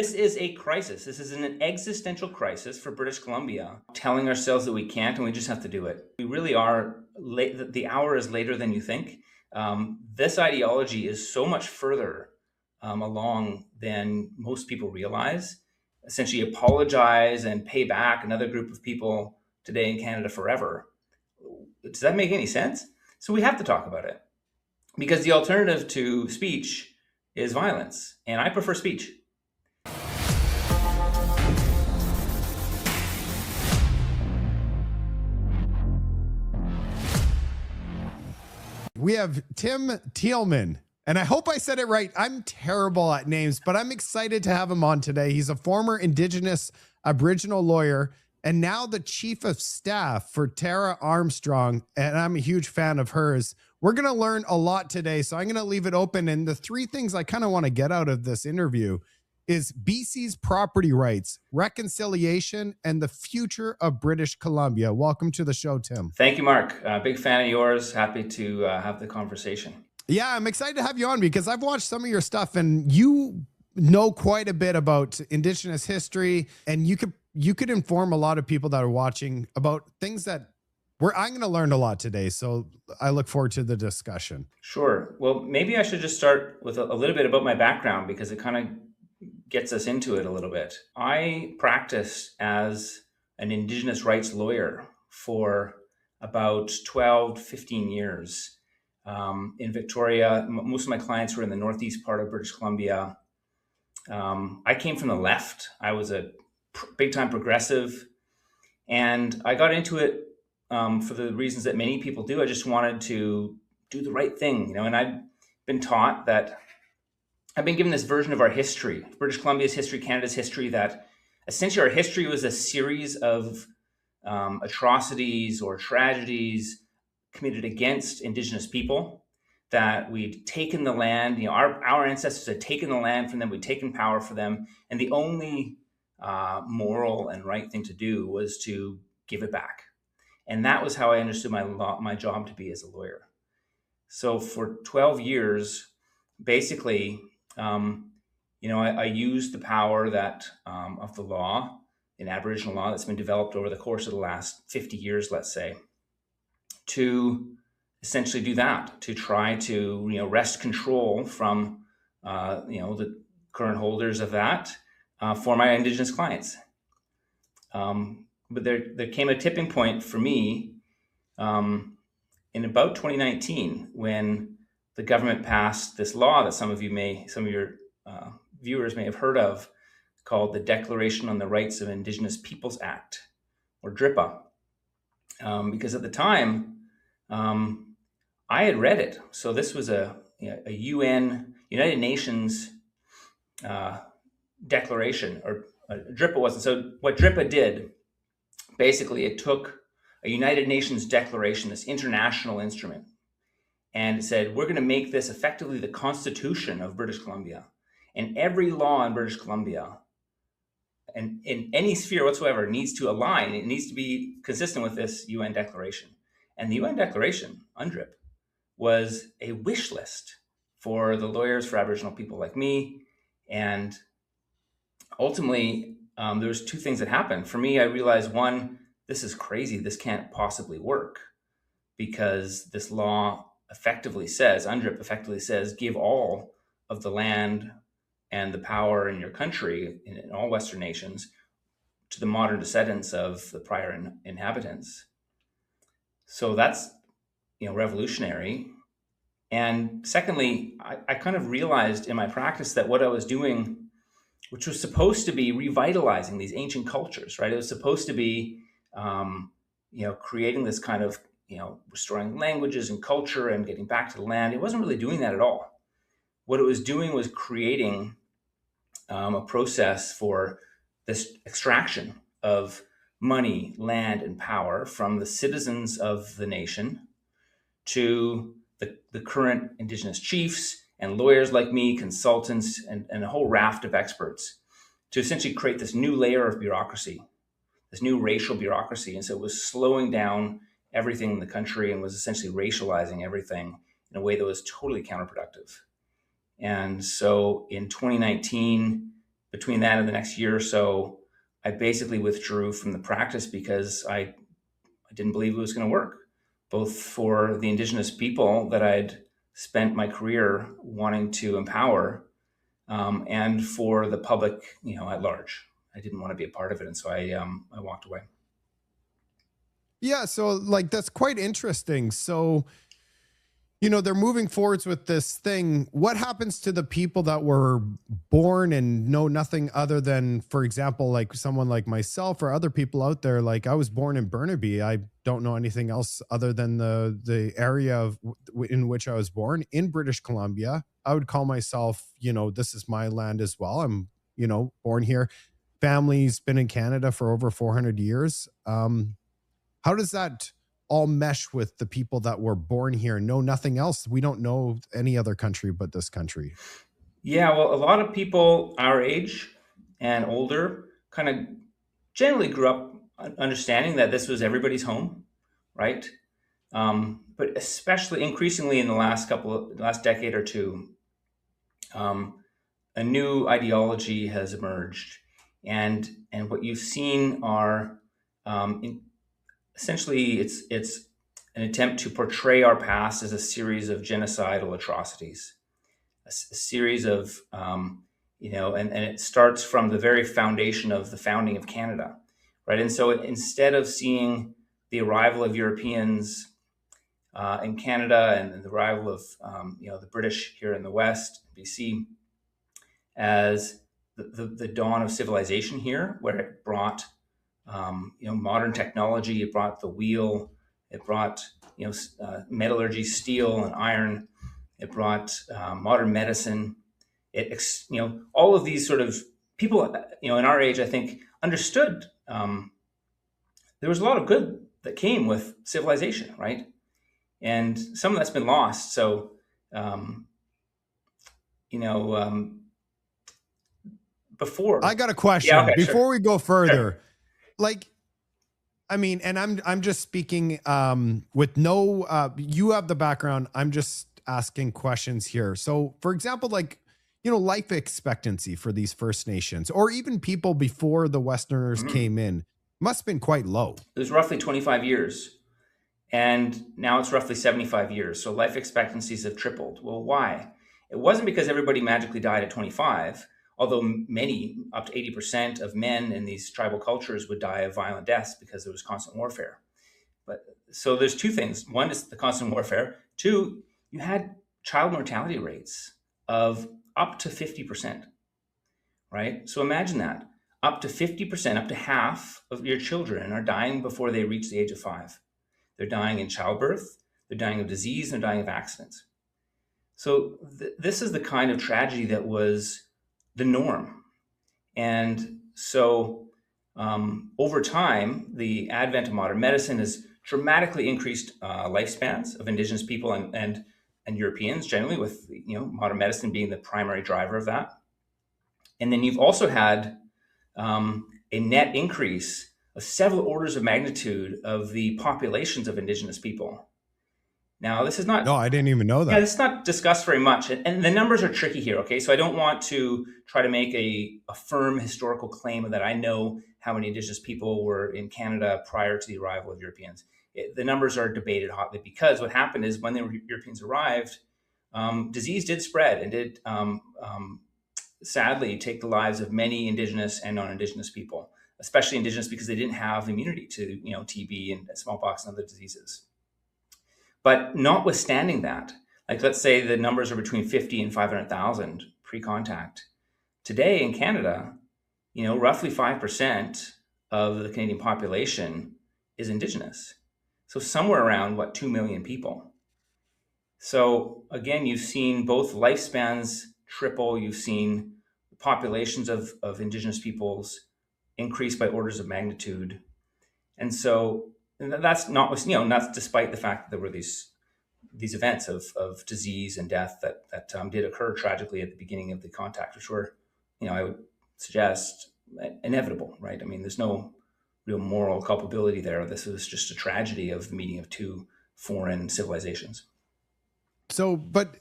This is a crisis. This is an existential crisis for British Columbia, telling ourselves that we can't and we just have to do it. We really are late. The hour is later than you think. This ideology is so much further along than most people realize. Essentially, apologize and pay back another group of people today in Canada forever. Does that make any sense? So we have to talk about it because the alternative to speech is violence, and I prefer speech. We have Tim Thielmann, and I hope I said it right. I'm terrible at names, but I'm excited to have him on today. He's a former Indigenous Aboriginal lawyer and now the chief of staff for Tara Armstrong, and I'm a huge fan of hers. We're going to learn a lot today, so I'm going to leave it open. And the three things I kind of want to get out of this interview is BC's property rights, reconciliation, and the future of British Columbia. Welcome to the show, Tim. Thank you, Mark. Big fan of yours. Happy to have the conversation. Yeah, I'm excited to have you on because I've watched some of your stuff and you know quite a bit about Indigenous history, and you could inform a lot of people that are watching about things that I'm going to learn a lot today. So I look forward to the discussion. Sure. Well, maybe I should just start with a little bit about my background because it kind of gets us into it a little bit. I practiced as an Indigenous rights lawyer for about 12 to 15 years in Victoria. Most of my clients were in the northeast part of British Columbia. I came from the left. I was a big-time progressive, and I got into it for the reasons that many people do. I just wanted to do the right thing, and I've been taught that I've been given this version of our history, British Columbia's history, Canada's history, that essentially our history was a series of atrocities or tragedies committed against Indigenous people, that we'd taken the land, our ancestors had taken the land from them, we'd taken power for them, and the only moral and right thing to do was to give it back. And that was how I understood my job to be as a lawyer. So for 12 years, basically, I used the power that of the law, in Aboriginal law that's been developed over the course of the last 50 years, let's say, to essentially do that, to try to wrest control from the current holders of that for my Indigenous clients. But there came a tipping point for me in about 2019 when the government passed this law that some of your viewers may have heard of, called the Declaration on the Rights of Indigenous Peoples Act, or DRIPA. Because at the time, I had read it. So this was a United Nations declaration, or DRIPA wasn't. So what DRIPA did, basically, it took a United Nations declaration, this international instrument, and it said, we're going to make this effectively the Constitution of British Columbia. And every law in British Columbia, and in any sphere whatsoever, needs to align. It needs to be consistent with this UN declaration. And the UN declaration, UNDRIP, was a wish list for the lawyers for Aboriginal people like me. And ultimately, there's two things that happened. For me, I realized, one, this is crazy. This can't possibly work, because this law effectively says, UNDRIP effectively says, give all of the land and the power in your country, in all Western nations, to the modern descendants of the prior inhabitants. So that's revolutionary. And secondly, I kind of realized in my practice that what I was doing, which was supposed to be revitalizing these ancient cultures, right? It was supposed to be, creating this kind of, restoring languages and culture and getting back to the land. It wasn't really doing that at all. What it was doing was creating a process for this extraction of money, land, and power from the citizens of the nation to the current Indigenous chiefs and lawyers like me, consultants, and a whole raft of experts, to essentially create this new layer of bureaucracy, this new racial bureaucracy. And so it was slowing down everything in the country and was essentially racializing everything in a way that was totally counterproductive. And so in 2019, between that and the next year or so, I basically withdrew from the practice because I didn't believe it was going to work, both for the Indigenous people that I'd spent my career wanting to empower, and for the public, at large. I didn't want to be a part of it, and so I walked away. Yeah, so like that's quite interesting. So, they're moving forwards with this thing. What happens to the people that were born and know nothing other than, for example, like someone like myself or other people out there? Like I was born in Burnaby. I don't know anything else other than the area in which I was born in British Columbia. I would call myself, this is my land as well. I'm, born here. Family's been in Canada for over 400 years. How does that all mesh with the people that were born here and know nothing else? We don't know any other country but this country. Yeah, well, a lot of people our age and older kind of generally grew up understanding that this was everybody's home, right? But especially increasingly in the last decade or two, a new ideology has emerged, and what you've seen are, essentially, it's an attempt to portray our past as a series of genocidal atrocities, a series of, and it starts from the very foundation of the founding of Canada, right? And so instead of seeing the arrival of Europeans in Canada and the arrival of, the British here in the West, BC, as the dawn of civilization here, where it brought modern technology. It brought the wheel. It brought metallurgy, steel and iron. It brought modern medicine. All of these sort of people, in our age, I think, understood there was a lot of good that came with civilization, right? And some of that's been lost. So, before. I got a question Yeah, okay, before we go further. Sure. Like, I mean, and I'm just speaking with no you have the background. I'm just asking questions here. So, for example, like, life expectancy for these First Nations or even people before the Westerners came in must have been quite low. It was roughly 25 years. And now it's roughly 75 years. So life expectancies have tripled. Well, why? It wasn't because everybody magically died at 25, although many, up to 80% of men in these tribal cultures would die of violent deaths because there was constant warfare. But so there's two things. One is the constant warfare. Two, you had child mortality rates of up to 50%, right? So imagine that. Up to 50%, up to half of your children are dying before they reach the age of 5. They're dying in childbirth, they're dying of disease, they're dying of accidents. So this is the kind of tragedy that was the norm. And so over time, the advent of modern medicine has dramatically increased lifespans of Indigenous people and Europeans generally, with modern medicine being the primary driver of that. And then you've also had a net increase of several orders of magnitude of the populations of Indigenous people. Now, this is not... No, I didn't even know that. Yeah, it's not discussed very much. And the numbers are tricky here, okay? So I don't want to try to make a firm historical claim that I know how many Indigenous people were in Canada prior to the arrival of Europeans. The numbers are debated hotly because what happened is when the Europeans arrived, disease did spread and did sadly take the lives of many Indigenous and non-Indigenous people, especially Indigenous because they didn't have immunity to TB and smallpox and other diseases. But notwithstanding that, like let's say the numbers are between 50 and 500,000 pre-contact. Today in Canada, roughly 5% of the Canadian population is Indigenous. So somewhere around 2 million people. So again, you've seen both lifespans triple. You've seen populations of Indigenous peoples increase by orders of magnitude. And so that's not, that's despite the fact that there were these events of disease and death that did occur tragically at the beginning of the contact, which were, I would suggest, inevitable, right? I mean, there's no real moral culpability there. This was just a tragedy of the meeting of two foreign civilizations. So, but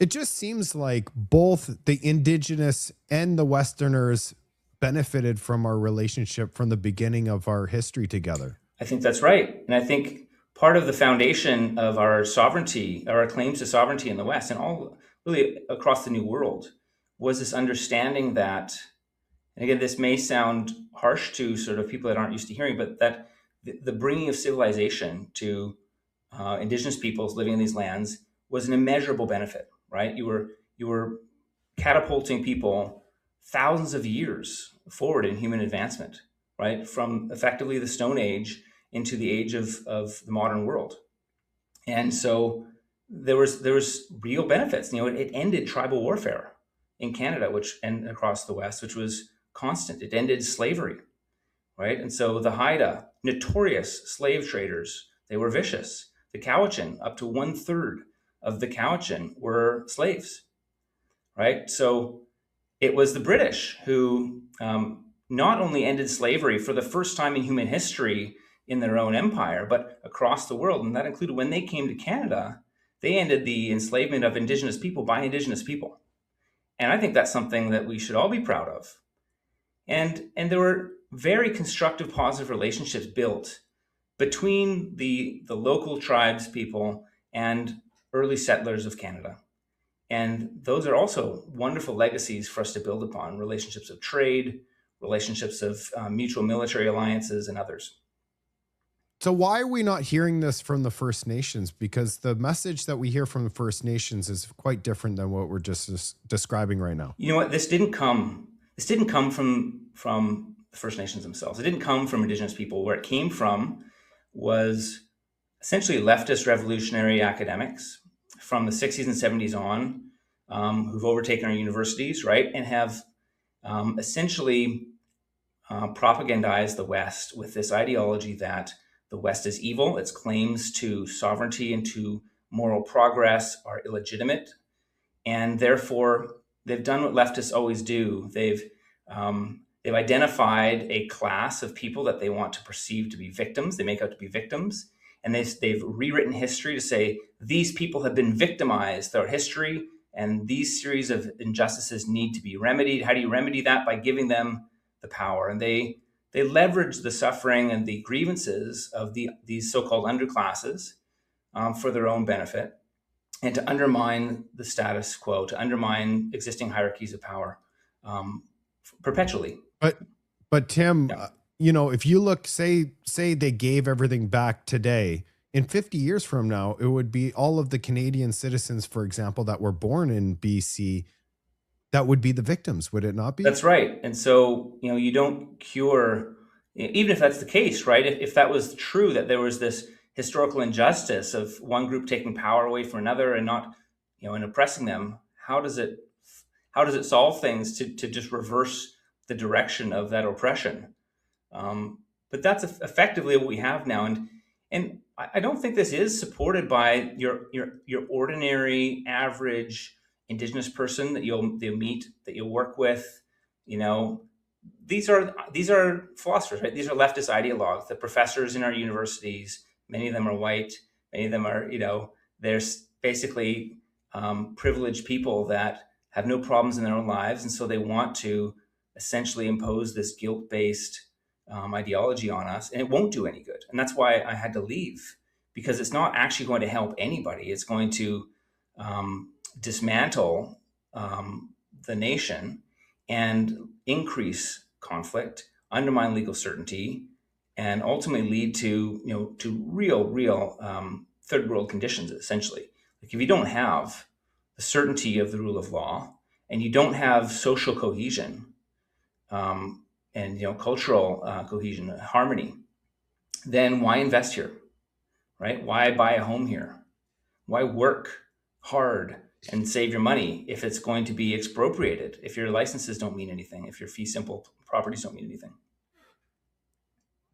It just seems like both the Indigenous and the Westerners benefited from our relationship from the beginning of our history together. I think that's right. And I think part of the foundation of our sovereignty, our claims to sovereignty in the West and all really across the New World, was this understanding that, and again, this may sound harsh to sort of people that aren't used to hearing, but that the bringing of civilization to Indigenous peoples living in these lands was an immeasurable benefit, right? You were catapulting people thousands of years forward in human advancement, right? From effectively the Stone Age into the age of the modern world. And so there was real benefits. It ended tribal warfare in Canada, and across the West, which was constant. It ended slavery, right? And so the Haida, notorious slave traders, they were vicious. The Cowichan, up to 1/3 of the Cowichan were slaves, right? So it was the British who not only ended slavery for the first time in human history in their own empire, but across the world. And that included when they came to Canada, they ended the enslavement of Indigenous people by Indigenous people. And I think that's something that we should all be proud of. And there were very constructive, positive relationships built between the local tribes people and early settlers of Canada. And those are also wonderful legacies for us to build upon, relationships of trade, relationships of mutual military alliances, and others. So why are we not hearing this from the First Nations? Because the message that we hear from the First Nations is quite different than what we're just describing right now. You know what? This didn't come from the First Nations themselves. It didn't come from Indigenous people. Where it came from was essentially leftist revolutionary academics from the 60s and 70s on, who've overtaken our universities, right, and have essentially propagandized the West with this ideology that the West is evil. Its claims to sovereignty and to moral progress are illegitimate, and therefore they've done what leftists always do. They've identified a class of people that they want to perceive to be victims. They make out to be victims, and they've rewritten history to say these people have been victimized throughout history, and these series of injustices need to be remedied. How do you remedy that? By giving them the power. And they leverage the suffering and the grievances of these so-called underclasses for their own benefit, and to undermine the status quo, to undermine existing hierarchies of power perpetually. But Tim, yeah. If you look, say they gave everything back today, in 50 years from now, it would be all of the Canadian citizens, for example, that were born in BC, that would be the victims, would it not be? That's right. And so, you don't cure, even if that's the case, right? If that was true, that there was this historical injustice of one group taking power away from another and not, and oppressing them, how does it solve things to just reverse the direction of that oppression? But that's effectively what we have now. And I don't think this is supported by your ordinary average Indigenous person that you'll meet, that you'll work with. These are philosophers, right? These are leftist ideologues. The professors in our universities, many of them are white. Many of them are, they're basically privileged people that have no problems in their own lives, and so they want to essentially impose this guilt-based ideology on us, and it won't do any good. And that's why I had to leave, because it's not actually going to help anybody. It's going to dismantle the nation and increase conflict, undermine legal certainty, and ultimately lead to real third world conditions. Essentially, like if you don't have the certainty of the rule of law, and you don't have social cohesion, and cultural cohesion, harmony, then why invest here, right? Why buy a home here? Why work hard and save your money if it's going to be expropriated, if your licenses don't mean anything, if your fee simple properties don't mean anything?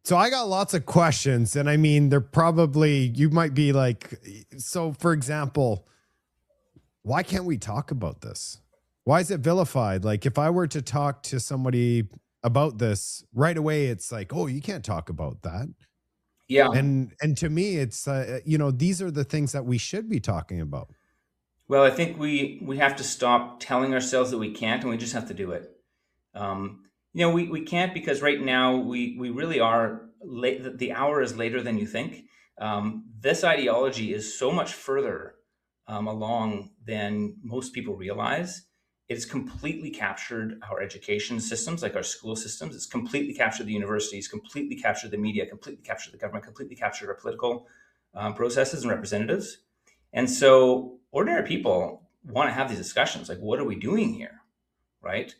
So I got lots of questions, and I mean, you might be like, so for example, why can't we talk about this? Why is it vilified? Like if I were to talk to somebody about this right away, it's like, oh, you can't talk about that. Yeah. And to me, it's, these are the things that we should be talking about. Well, I think we have to stop telling ourselves that we can't, and we just have to do it. We can't because right now we really are late. The hour is later than you think. This ideology is so much further along than most people realize. It's completely captured our education systems, like our school systems. It's completely captured the universities, completely captured the media, completely captured the government, completely captured our political processes and representatives. And so ordinary people want to have these discussions like, what are we doing here? Right?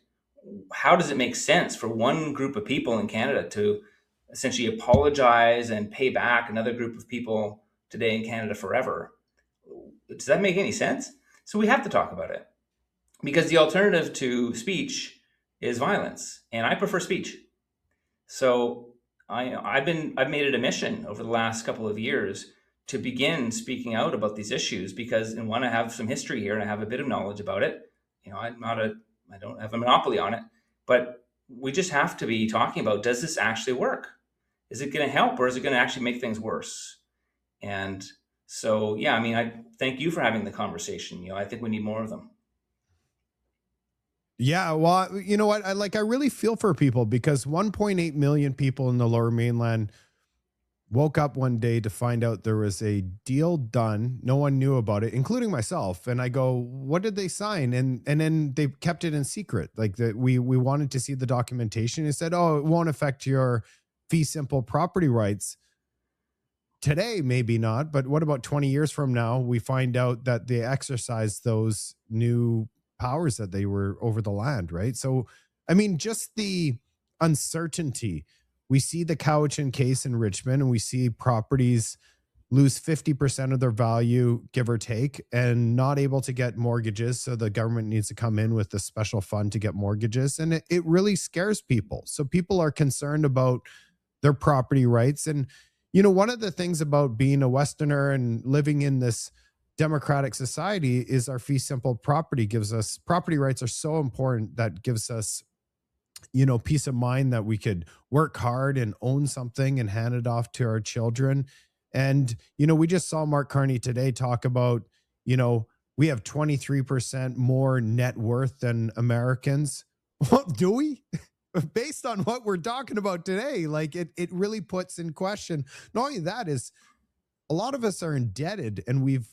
How does it make sense for one group of people in Canada to essentially apologize and pay back another group of people today in Canada forever? Does that make any sense? So we have to talk about it because the alternative to speech is violence, and I prefer speech. So I've made it a mission over the last couple of years to begin speaking out about these issues because I want to have some history here and I have a bit of knowledge about it. I don't have a monopoly on it, but we just have to be talking about, does this actually work? Is it going to help or is it going to actually make things worse? And so, yeah, I mean, I thank you for having the conversation. I think we need more of them. Yeah, well, you know what? I really feel for people because 1.8 million people in the Lower Mainland woke up one day to find out there was a deal done. No one knew about it, including myself. And I go, what did they sign? And then they kept it in secret. Like that we wanted to see the documentation. It said, oh, it won't affect your fee simple property rights. Today, maybe not, but what about 20 years from now? We find out that they exercised those new powers that they were over the land, right? So, I mean, just the uncertainty. We see the Cowichan case in Richmond, and we see properties lose 50% of their value, give or take, and not able to get mortgages. So the government needs to come in with a special fund to get mortgages. And it really scares people. So people are concerned about their property rights. And one of the things about being a Westerner and living in this democratic society is our fee simple property rights are so important that gives us, peace of mind that we could work hard and own something and hand it off to our children. And, we just saw Mark Carney today talk about, we have 23% more net worth than Americans. Well, do we? Based on what we're talking about today, like it really puts in question. Not only that is a lot of us are indebted and we've,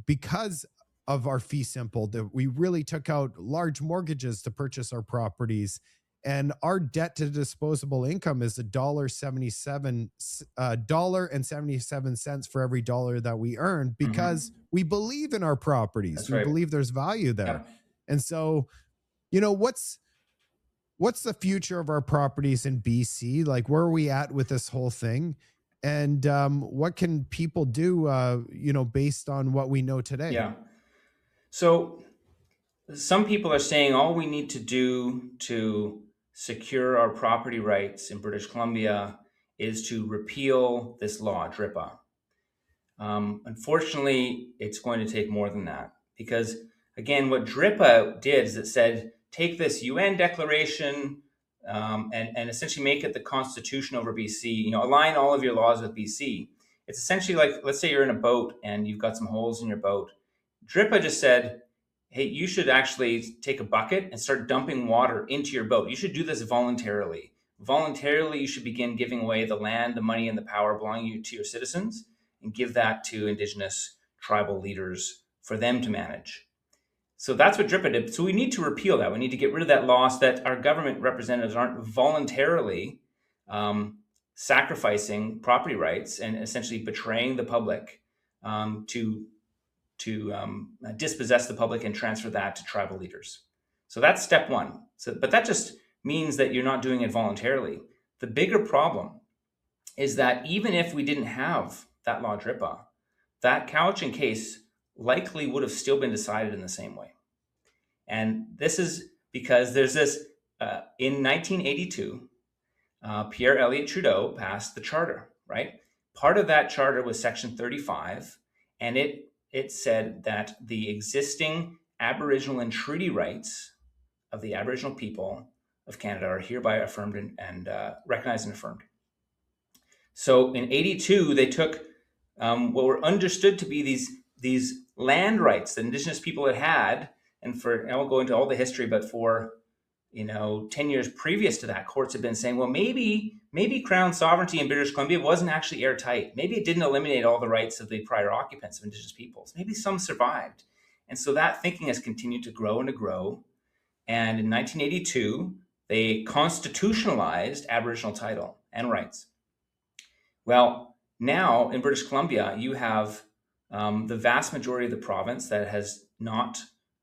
because of our fee simple that we really took out large mortgages to purchase our properties. And our debt to disposable income is $1.77 for every dollar that we earn because we believe in our properties. That's we right. believe there's value there. Yeah. And so, what's the future of our properties in BC? Like, where are we at with this whole thing? And what can people do, based on what we know today? Yeah. So some people are saying all we need to do to secure our property rights in British Columbia is to repeal this law, DRIPA. Unfortunately, it's going to take more than that because, again, what DRIPA did is it said, take this UN declaration and essentially make it the constitution over BC, align all of your laws with BC. It's essentially like, let's say you're in a boat and you've got some holes in your boat. DRIPA just said, hey, you should actually take a bucket and start dumping water into your boat. You should do this voluntarily. Voluntarily, you should begin giving away the land, the money, and the power belonging to your citizens and give that to Indigenous tribal leaders for them to manage. So that's what DRIPA did. So we need to repeal that. We need to get rid of that law so that our government representatives aren't voluntarily sacrificing property rights and essentially betraying the public to dispossess the public and transfer that to tribal leaders. So that's step one. But that just means that you're not doing it voluntarily. The bigger problem is that even if we didn't have that law DRIPA, that Cowichan case likely would have still been decided in the same way. And this is because there's this, in 1982, Pierre Elliott Trudeau passed the charter, right? Part of that charter was section 35, and it said that the existing Aboriginal and treaty rights of the Aboriginal people of Canada are hereby affirmed and recognized and affirmed. So in 82, they took what were understood to be these land rights that Indigenous people had had, and I won't go into all the history, but for 10 years previous to that, courts have been saying, well, maybe Crown sovereignty in British Columbia wasn't actually airtight. Maybe it didn't eliminate all the rights of the prior occupants of Indigenous peoples. Maybe some survived. And so that thinking has continued to grow and to grow. And in 1982, they constitutionalized Aboriginal title and rights. Well, now in British Columbia, you have the vast majority of the province that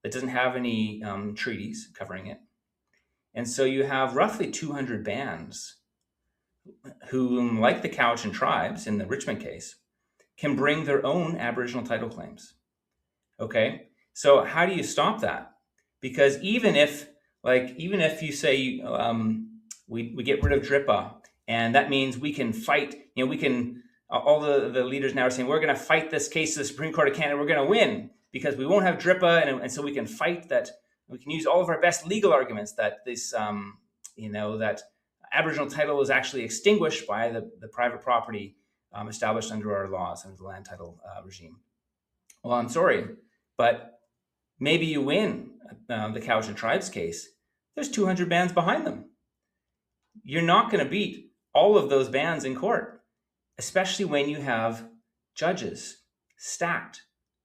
doesn't have any treaties covering it. And so you have roughly 200 bands whom, like the Cowichan tribes in the Richmond case, can bring their own Aboriginal title claims. Okay, so how do you stop that? Because even if you say we get rid of DRIPA, and that means we can fight, all the leaders now are saying we're going to fight this case to the Supreme Court of Canada, we're going to win because we won't have DRIPA, and so we can fight that. We can use all of our best legal arguments that this, that Aboriginal title is actually extinguished by the private property established under our laws, under the land title regime. Well, I'm sorry, but maybe you win the Cowichan tribes case. There's 200 bands behind them. You're not going to beat all of those bands in court, especially when you have judges stacked.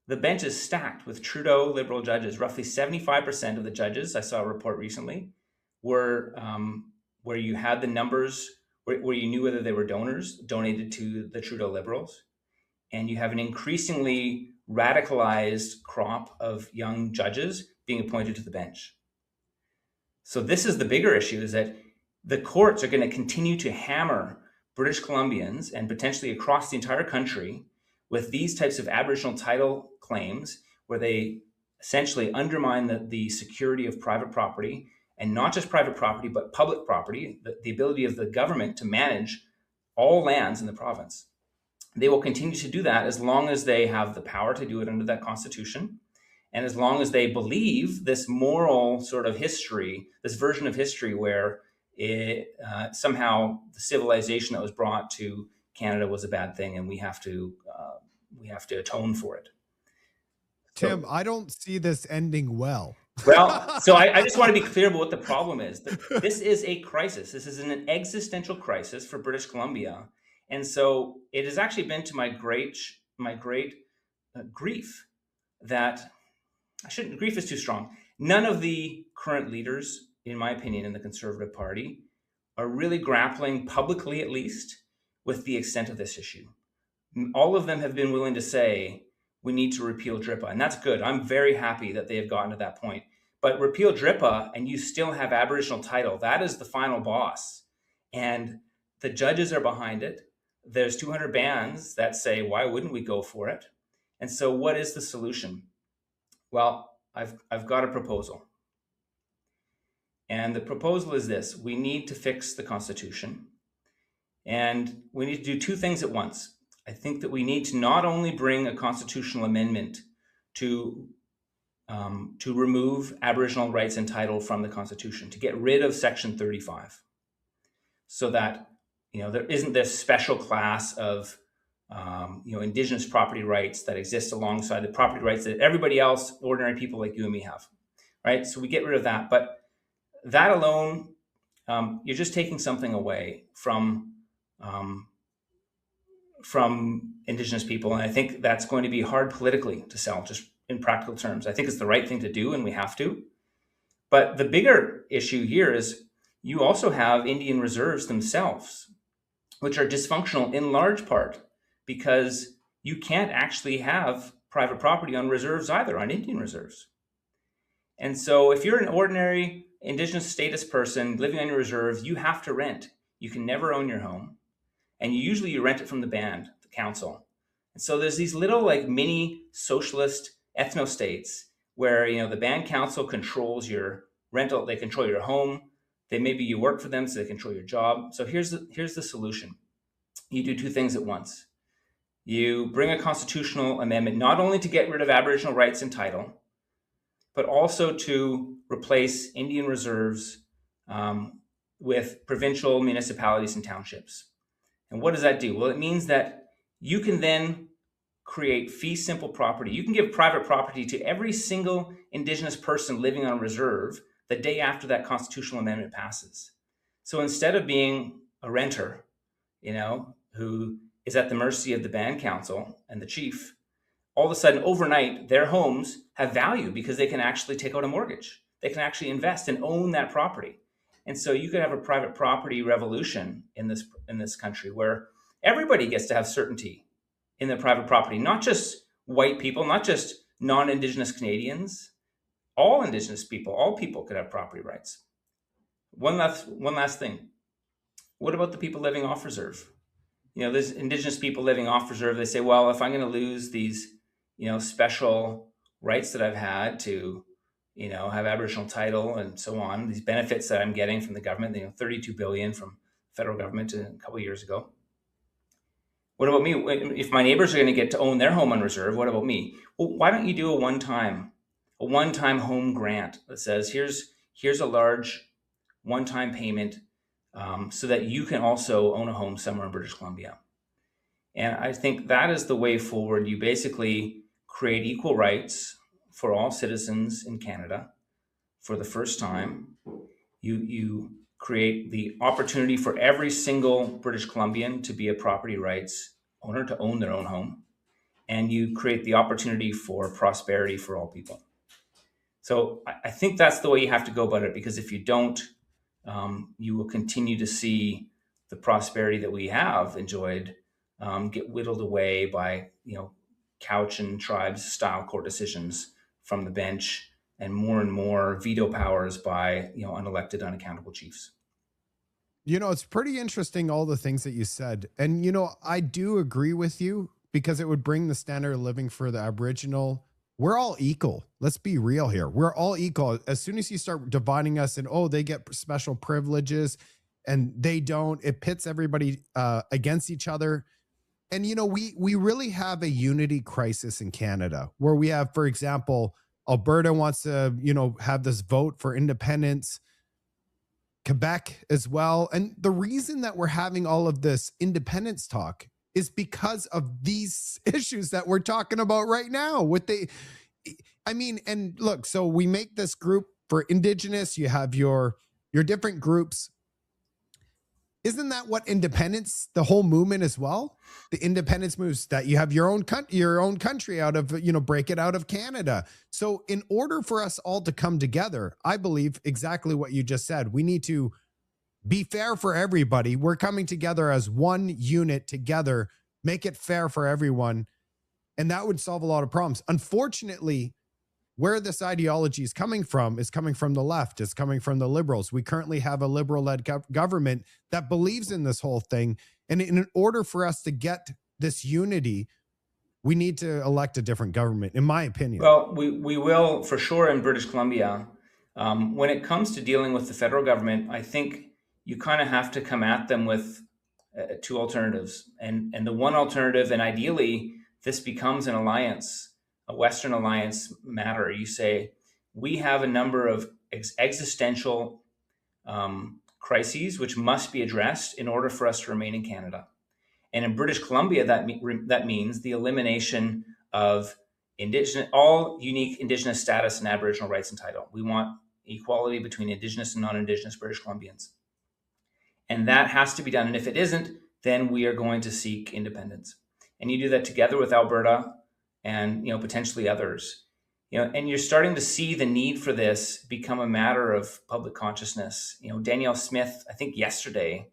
The bench is stacked with Trudeau Liberal judges. Roughly 75% of the judges, I saw a report recently, were where you had the numbers, where you knew whether they were donors, donated to the Trudeau Liberals. And you have an increasingly radicalized crop of young judges being appointed to the bench. So this is the bigger issue, is that the courts are going to continue to hammer British Columbians and potentially across the entire country with these types of Aboriginal title claims, where they essentially undermine the security of private property, and not just private property, but public property, the ability of the government to manage all lands in the province. They will continue to do that as long as they have the power to do it under that constitution, and as long as they believe this moral sort of history, this version of history where somehow the civilization that was brought to Canada was a bad thing, and we have to atone for it. Tim, so, I don't see this ending well. Well, so I just want to be clear about what the problem is. This is a crisis. This is an existential crisis for British Columbia, and so it has actually been to my great grief that grief is too strong. None of the current leaders, in my opinion, in the Conservative Party are really grappling publicly, at least, with the extent of this issue. All of them have been willing to say, we need to repeal DRIPA, and that's good. I'm very happy that they have gotten to that point. But repeal DRIPA and you still have Aboriginal title. That is the final boss. And the judges are behind it. There's 200 bands that say, why wouldn't we go for it? And so what is the solution? Well, I've got a proposal. And the proposal is this: we need to fix the Constitution, and we need to do two things at once. I think that we need to not only bring a constitutional amendment to remove Aboriginal rights and title from the Constitution, to get rid of Section 35, so that there isn't this special class of Indigenous property rights that exist alongside the property rights that everybody else, ordinary people like you and me, have. Right? So we get rid of that, but that alone, you're just taking something away from Indigenous people. And I think that's going to be hard politically to sell, just in practical terms. I think it's the right thing to do, and we have to. But the bigger issue here is you also have Indian reserves themselves, which are dysfunctional in large part because you can't actually have private property on reserves either, on Indian reserves. And so if you're an ordinary Indigenous status person living on your reserves, you have to rent. You can never own your home. And usually you rent it from the band, the council. And so there's these little mini socialist ethno-states where, the band council controls your rental, they control your home. Maybe you work for them, so they control your job. So here's the solution. You do two things at once. You bring a constitutional amendment, not only to get rid of Aboriginal rights and title, but also to replace Indian reserves with provincial municipalities and townships. And what does that do? Well, it means that you can then create fee simple property. You can give private property to every single Indigenous person living on reserve the day after that constitutional amendment passes. So instead of being a renter, who is at the mercy of the band council and the chief, all of a sudden overnight their homes have value because they can actually take out a mortgage. They can actually invest and own that property. And so you could have a private property revolution in this country where everybody gets to have certainty in their private property, not just white people, not just non-Indigenous Canadians, all Indigenous people, all people could have property rights. One last thing. What about the people living off reserve? There's Indigenous people living off reserve. They say, well, if I'm going to lose these, special rights that I've had to, have Aboriginal title and so on, these benefits that I'm getting from the government, $32 billion from federal government a couple of years ago. What about me? If my neighbors are going to get to own their home on reserve, what about me? Well, why don't you do a one-time home grant that says, here's a large one-time payment so that you can also own a home somewhere in British Columbia. And I think that is the way forward. You basically create equal rights for all citizens in Canada for the first time. You create the opportunity for every single British Columbian to be a property rights owner, to own their own home. And you create the opportunity for prosperity for all people. So I think that's the way you have to go about it, because if you don't, you will continue to see the prosperity that we have enjoyed get whittled away by, couch and tribes style court decisions from the bench and more veto powers by, unelected, unaccountable chiefs. It's pretty interesting, all the things that you said. And, I do agree with you, because it would bring the standard of living for the Aboriginal. We're all equal. Let's be real here. We're all equal. As soon as you start dividing us and, they get special privileges and they don't, it pits everybody against each other. And, we really have a unity crisis in Canada, where we have, for example, Alberta wants to, have this vote for independence, Quebec as well. And the reason that we're having all of this independence talk is because of these issues that we're talking about right now. And look, so we make this group for Indigenous, you have your different groups. Isn't that what independence, the whole movement as well? The independence moves that you have your own country out of, break it out of Canada. So in order for us all to come together, I believe exactly what you just said. We need to be fair for everybody. We're coming together as one unit together, make it fair for everyone. And that would solve a lot of problems. Unfortunately, where this ideology is coming from the left, is coming from the liberals. We currently have a liberal-led government that believes in this whole thing. And in order for us to get this unity, we need to elect a different government, in my opinion. Well, we will for sure in British Columbia. When it comes to dealing with the federal government, I think you kind of have to come at them with two alternatives. And the one alternative, and ideally, this becomes an alliance, a Western alliance matter. You say, we have a number of existential crises which must be addressed in order for us to remain in Canada. And in British Columbia, that means the elimination of all unique Indigenous status and Aboriginal rights and title. We want equality between Indigenous and non-Indigenous British Columbians. And that has to be done. And if it isn't, then we are going to seek independence. And you do that together with Alberta and potentially others. And you're starting to see the need for this become a matter of public consciousness. Danielle Smith, I think yesterday,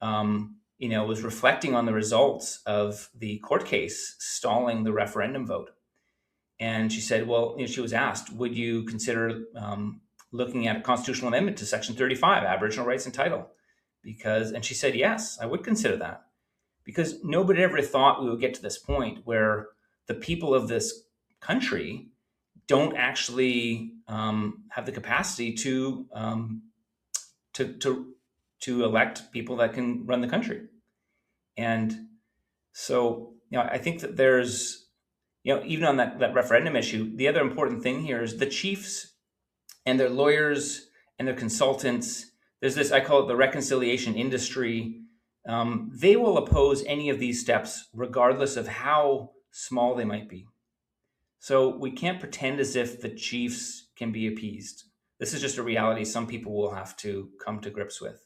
was reflecting on the results of the court case stalling the referendum vote. And she said, well, she was asked, would you consider looking at a constitutional amendment to Section 35, Aboriginal rights and title? And she said, yes, I would consider that. Because nobody ever thought we would get to this point where the people of this country don't actually have the capacity to elect people that can run the country. And so, I think that there's, even on that referendum issue, the other important thing here is the chiefs and their lawyers and their consultants. There's this, I call it the reconciliation industry. They will oppose any of these steps, regardless of how small they might be. So we can't pretend as if the chiefs can be appeased. This is just a reality some people will have to come to grips with.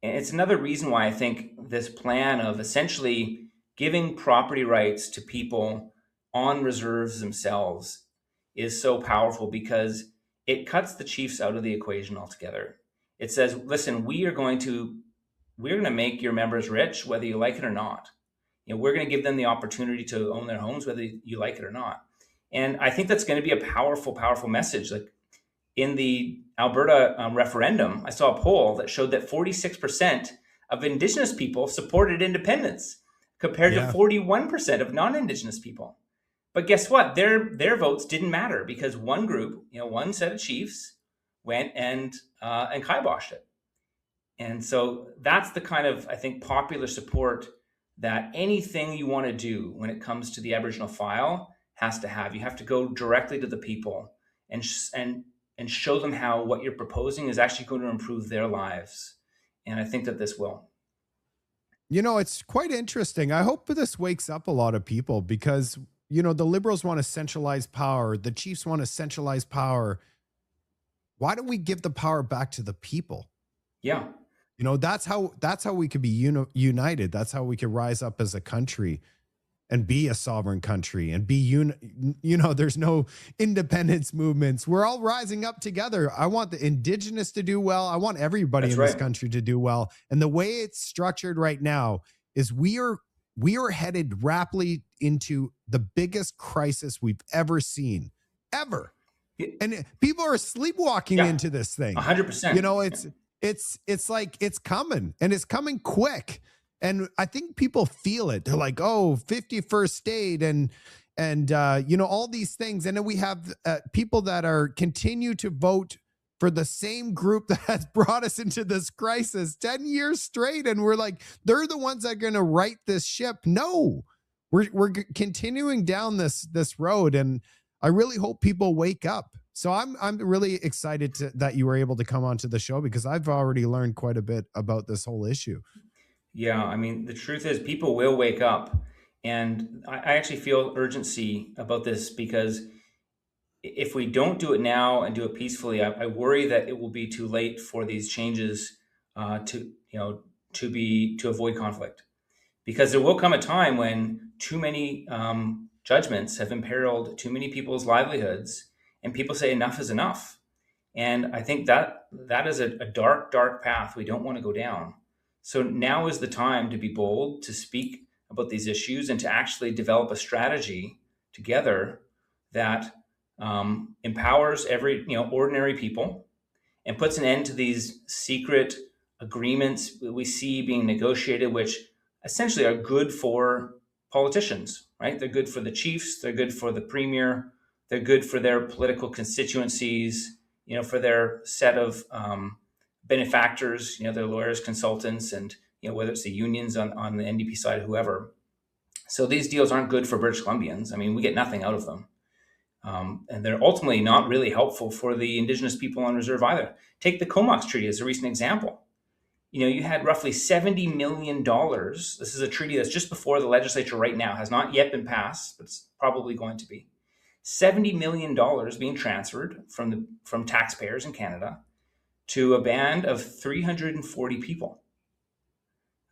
And it's another reason why I think this plan of essentially giving property rights to people on reserves themselves is so powerful, because it cuts the chiefs out of the equation altogether. It says, listen, we're going to make your members rich, whether you like it or not. We're going to give them the opportunity to own their homes, whether you like it or not. And I think that's going to be a powerful, powerful message. Like in the Alberta referendum, I saw a poll that showed that 46% of Indigenous people supported independence, compared to 41% of non-Indigenous people. But guess what? Their votes didn't matter, because one group, one set of chiefs, went and kiboshed it. And so that's the kind of, I think, popular support that anything you want to do when it comes to the Aboriginal file has to have. You have to go directly to the people and show them how what you're proposing is actually going to improve their lives. And I think that this will. It's quite interesting. I hope this wakes up a lot of people, because, the Liberals want to centralize power. The Chiefs want to centralize power. Why don't we give the power back to the people? Yeah. That's how we could be united. That's how we could rise up as a country and be a sovereign country and be, there's no independence movements. We're all rising up together. I want the Indigenous to do well. I want everybody in this country to do well. And the way it's structured right now is we are headed rapidly into the biggest crisis we've ever seen, ever. And people are sleepwalking into this thing. 100%. It's like it's coming, and it's coming quick. And I think people feel it. They're like, oh, 51st state and all these things. And then we have people that are continue to vote for the same group that has brought us into this crisis 10 years straight. And we're like, they're the ones that are going to right this ship. No, we're continuing down this road. And I really hope people wake up. So I'm really excited that you were able to come onto the show, because I've already learned quite a bit about this whole issue. Yeah, I mean, the truth is people will wake up. And I actually feel urgency about this, because if we don't do it now and do it peacefully, I worry that it will be too late for these changes to avoid conflict. Because there will come a time when too many judgments have imperiled too many people's livelihoods, and people say enough is enough. And I think that is a dark, dark path we don't want to go down. So now is the time to be bold, to speak about these issues, and to actually develop a strategy together that empowers every ordinary people, and puts an end to these secret agreements that we see being negotiated, which essentially are good for politicians, right? They're good for the chiefs, they're good for the premier, they're good for their political constituencies, for their set of benefactors, their lawyers, consultants, and whether it's the unions on the NDP side, whoever. So these deals aren't good for British Columbians. I mean, we get nothing out of them. And they're ultimately not really helpful for the Indigenous people on reserve either. Take the Comox Treaty as a recent example. You had roughly $70 million. This is a treaty that's just before the legislature right now, has not yet been passed, but it's probably going to be. $70 million being transferred from taxpayers in Canada to a band of 340 people.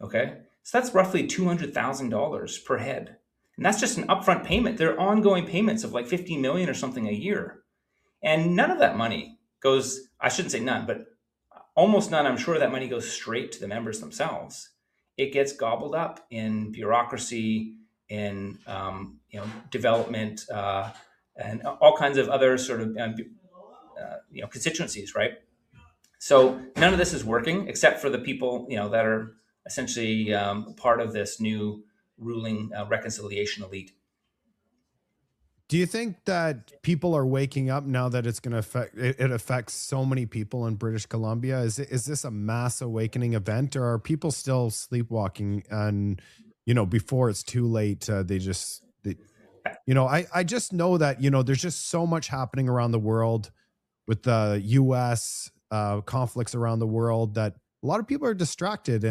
Okay, so that's roughly $200,000 per head. And that's just an upfront payment. There are ongoing payments of like $15 million or something a year. And none of that money goes, I shouldn't say none, but almost none, I'm sure that money goes straight to the members themselves. It gets gobbled up in bureaucracy, in development, and all kinds of other sort of constituencies, right? So none of this is working, except for the people that are essentially part of this new ruling reconciliation elite. Do you think that people are waking up now that it's going to affect, it affects so many people in British Columbia? Is this a mass awakening event, or are people still sleepwalking and, before it's too late, I just know that, there's just so much happening around the world with the US conflicts around the world that a lot of people are distracted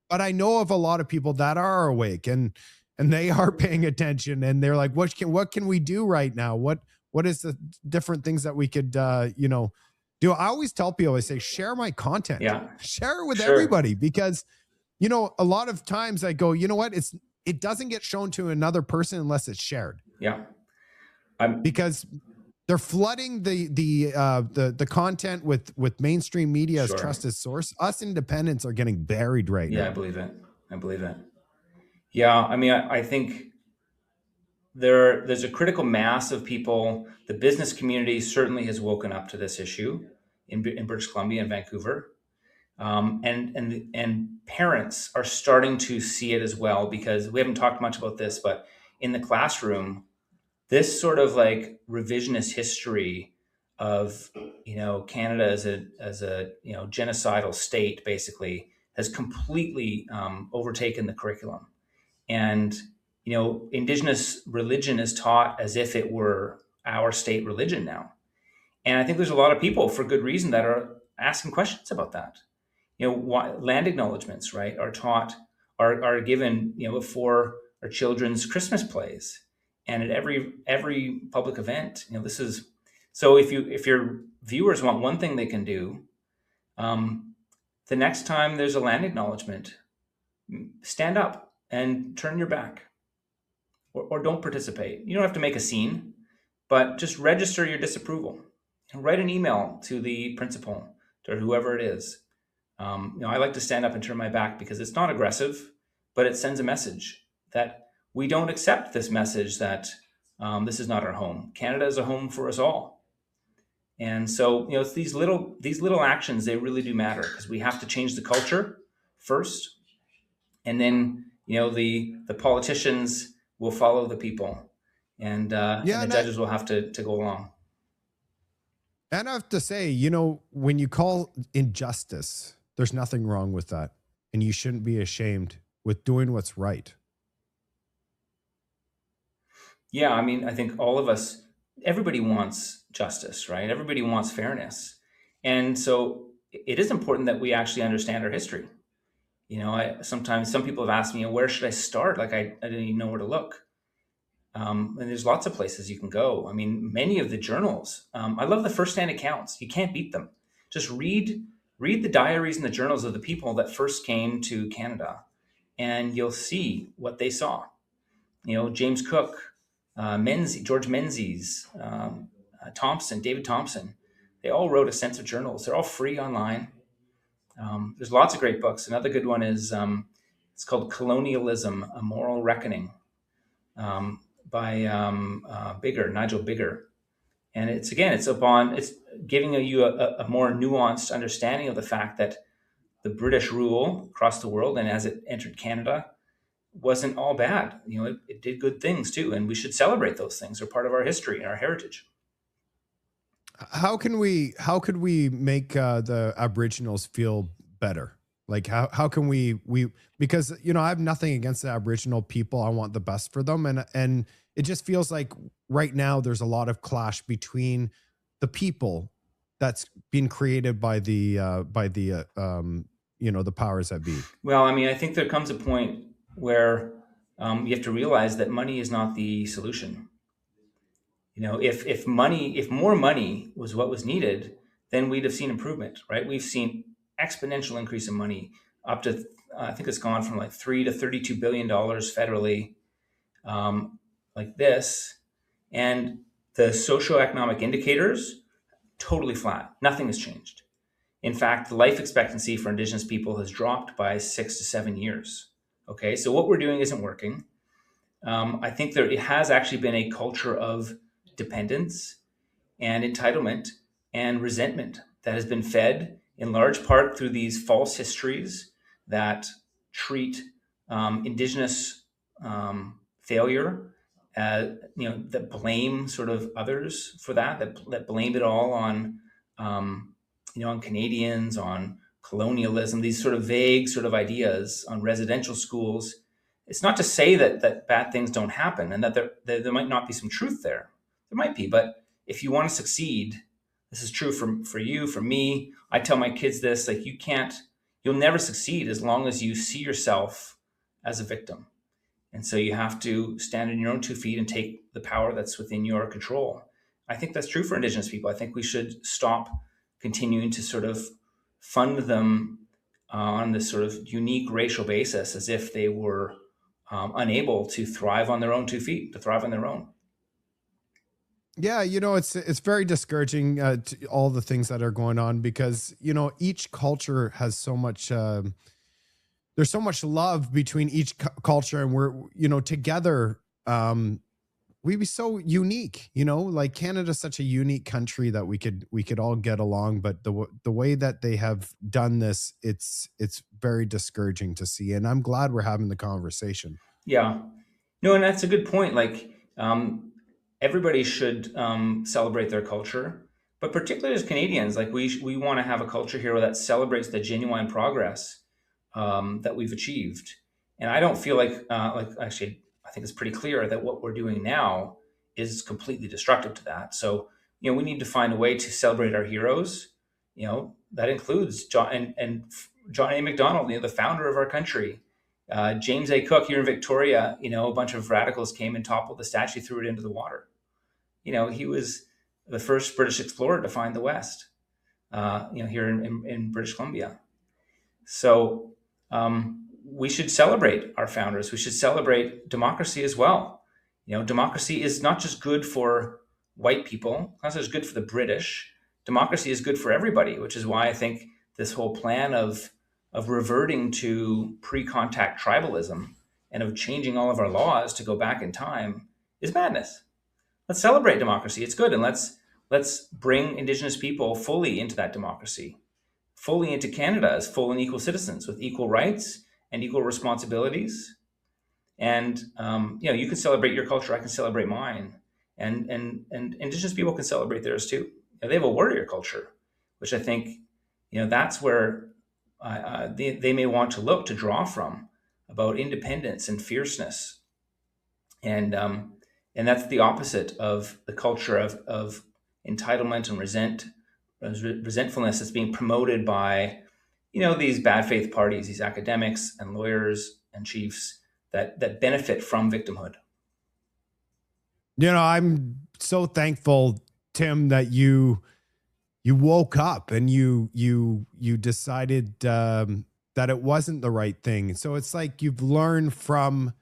but I know of a lot of people that are awake, and and they are paying attention, and they're like, what can we do right now? What is the different things that we could do? I always tell people, I say, share my content, Yeah, share it with sure. everybody, because a lot of times I go, you know what, it doesn't get shown to another person unless it's shared. Yeah. Because they're flooding the content with mainstream media as Sure. trusted source. Us independents are getting buried right now. Yeah, I believe it. Yeah, I mean, I think there's a critical mass of people. The business community certainly has woken up to this issue in British Columbia and Vancouver, and parents are starting to see it as well, because we haven't talked much about this, but in the classroom, this sort of like revisionist history of Canada as a genocidal state basically has completely overtaken the curriculum, and Indigenous religion is taught as if it were our state religion now. And I think there's a lot of people, for good reason, that are asking questions about that. Why land acknowledgements, right, are taught, are given, before our children's Christmas plays, and at every public event. This is so. If your viewers want one thing they can do, the next time there's a land acknowledgement, stand up and turn your back, or don't participate. You don't have to make a scene, but just register your disapproval and write an email to the principal, to whoever it is. I like to stand up and turn my back because it's not aggressive, but it sends a message that we don't accept this message that this is not our home. Canada is a home for us all. And so, it's these little actions, they really do matter, because we have to change the culture first, and then the politicians will follow the people, and the judges will have to go along. And I have to say, when you call injustice, there's nothing wrong with that, and you shouldn't be ashamed with doing what's right. Yeah, I mean, I think all of us, everybody wants justice, right? Everybody wants fairness. And so it is important that we actually understand our history. Sometimes some people have asked me, where should I start? Like, I didn't even know where to look. And there's lots of places you can go. I mean, many of the journals, I love the firsthand accounts. You can't beat them. Just read the diaries and the journals of the people that first came to Canada, and you'll see what they saw. James Cook, George Menzies, David Thompson, they all wrote a sense of journals. They're all free online. There's lots of great books. Another good one is it's called Colonialism: A Moral Reckoning, by Nigel Bigger, and it's giving you a more nuanced understanding of the fact that the British rule across the world, and as it entered Canada, wasn't all bad. It did good things too, and we should celebrate those things. They're part of our history and our heritage. How could we make the Aboriginals feel better? Like, how can we because I have nothing against the Aboriginal people. I want the best for them, and it just feels like right now there's a lot of clash between the people that's being created by the the powers that be. Well, I mean, I think there comes a point where you have to realize that money is not the solution. If more money was what was needed, then we'd have seen improvement, right? We've seen exponential increase in money, up to I think it's gone from like $3 to $32 billion federally, like this, and the socioeconomic indicators totally flat. Nothing has changed. In fact, the life expectancy for Indigenous people has dropped by 6 to 7 years. Okay, so what we're doing isn't working. I think it has actually been a culture of dependence and entitlement and resentment that has been fed in large part through these false histories that treat Indigenous failure, that blame sort of others for that blame it all on on Canadians, on colonialism, these sort of vague sort of ideas on residential schools. It's not to say that bad things don't happen, and that there might not be some truth there. There might be, but if you want to succeed, this is true for you, for me. I tell my kids this, like, you'll never succeed as long as you see yourself as a victim. And so you have to stand on your own 2 feet and take the power that's within your control. I think that's true for Indigenous people. I think we should stop continuing to sort of fund them on this sort of unique racial basis as if they were unable to thrive on their own 2 feet, to thrive on their own. Yeah, it's very discouraging, to all the things that are going on, because each culture has so much. There's so much love between each culture, and we're together. We'd be so unique, like Canada's such a unique country that we could all get along. But the way that they have done this, it's very discouraging to see. And I'm glad we're having the conversation. Yeah. No, and that's a good point. Like, everybody should celebrate their culture, but particularly as Canadians, like we want to have a culture here that celebrates the genuine progress that we've achieved. And I don't feel like actually, I think it's pretty clear that what we're doing now is completely destructive to that. So, we need to find a way to celebrate our heroes. That includes John A. Macdonald, the founder of our country. James A. Cook here in Victoria, a bunch of radicals came and toppled the statue, threw it into the water. He was the first British explorer to find the West, here in British Columbia. So we should celebrate our founders. We should celebrate democracy as well. Democracy is not just good for white people, not just good for the British. Democracy is good for everybody, which is why I think this whole plan of reverting to pre-contact tribalism and of changing all of our laws to go back in time is madness. Let's celebrate democracy. It's good. And let's bring Indigenous people fully into that democracy, fully into Canada as full and equal citizens with equal rights and equal responsibilities. And you can celebrate your culture. I can celebrate mine, and Indigenous people can celebrate theirs too. They have a warrior culture, which I think that's where they may want to look to draw from, about independence and fierceness, and that's the opposite of the culture of entitlement and resentfulness that's being promoted by these bad faith parties, these academics and lawyers and chiefs that benefit from victimhood. I'm so thankful, Tim, that you woke up and you decided that it wasn't the right thing. So it's like you've learned from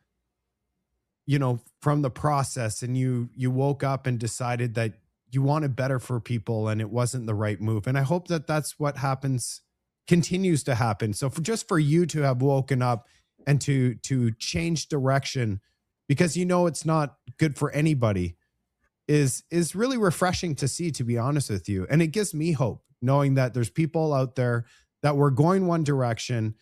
the process, and you woke up and decided that you wanted better for people, and it wasn't the right move. And I hope that that's what continues to happen. So just for you to have woken up and to change direction, because it's not good for anybody, is really refreshing to see, to be honest with you. And it gives me hope, knowing that there's people out there that were going one direction,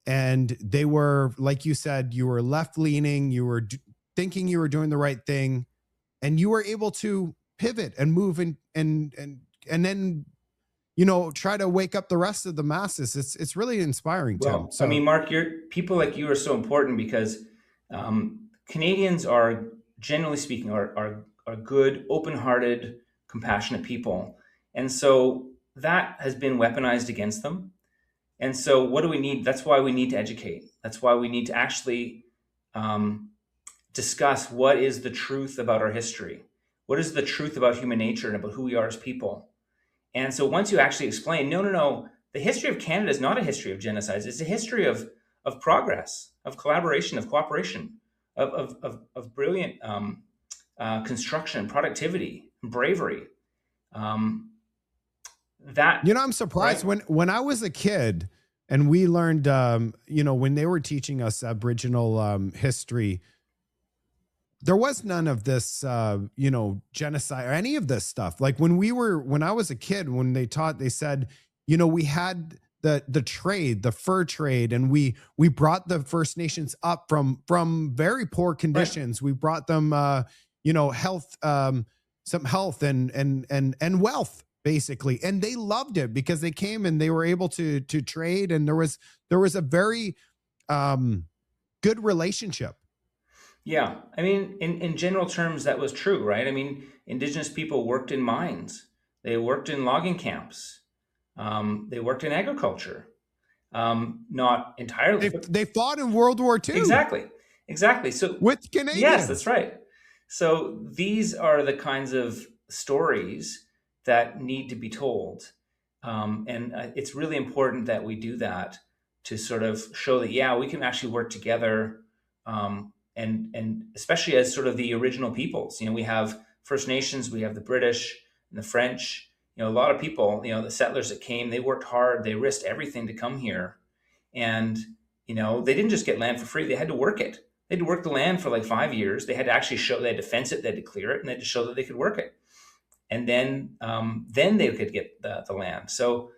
and they were, like you said, you were left leaning, you were thinking you were doing the right thing, and you were able to pivot and move and then try to wake up the rest of the masses. It's really inspiring, Tim. Well, I mean, Mark, people like you are so important, because Canadians are, generally speaking, are good, open-hearted, compassionate people. And so that has been weaponized against them. And so what do we need? That's why we need to educate. That's why we need to actually discuss what is the truth about our history. What is the truth about human nature and about who we are as people? And so once you actually explain, no, the history of Canada is not a history of genocides. It's a history of progress, of collaboration, of cooperation, of brilliant construction, productivity, bravery. I'm surprised, right? When I was a kid and we learned, when they were teaching us Aboriginal history, there was none of this, genocide or any of this stuff. Like when I was a kid, when they said, we had the trade, the fur trade, and we brought the First Nations up from very poor conditions. Right. We brought them, health, some health and wealth, basically. And they loved it because they came and they were able to trade. And there was a very good relationship. Yeah. I mean, in general terms, that was true, right? I mean, Indigenous people worked in mines. They worked in logging camps. They worked in agriculture. Not entirely. They fought in World War II. Exactly. Exactly. So with yes, that's Canadians. right. So these are the kinds of stories that need to be told, and it's really important that we do that to sort of show that yeah, we can actually work together, and especially as sort of the original peoples. We have First Nations, we have the British and the French. A lot of people, the settlers that came, they worked hard, they risked everything to come here, and they didn't just get land for free; they had to work it. They had to work the land for like 5 years. They had to actually show they had to fence it, they had to clear it, and they had to show that they could work it. And then they could get the land. So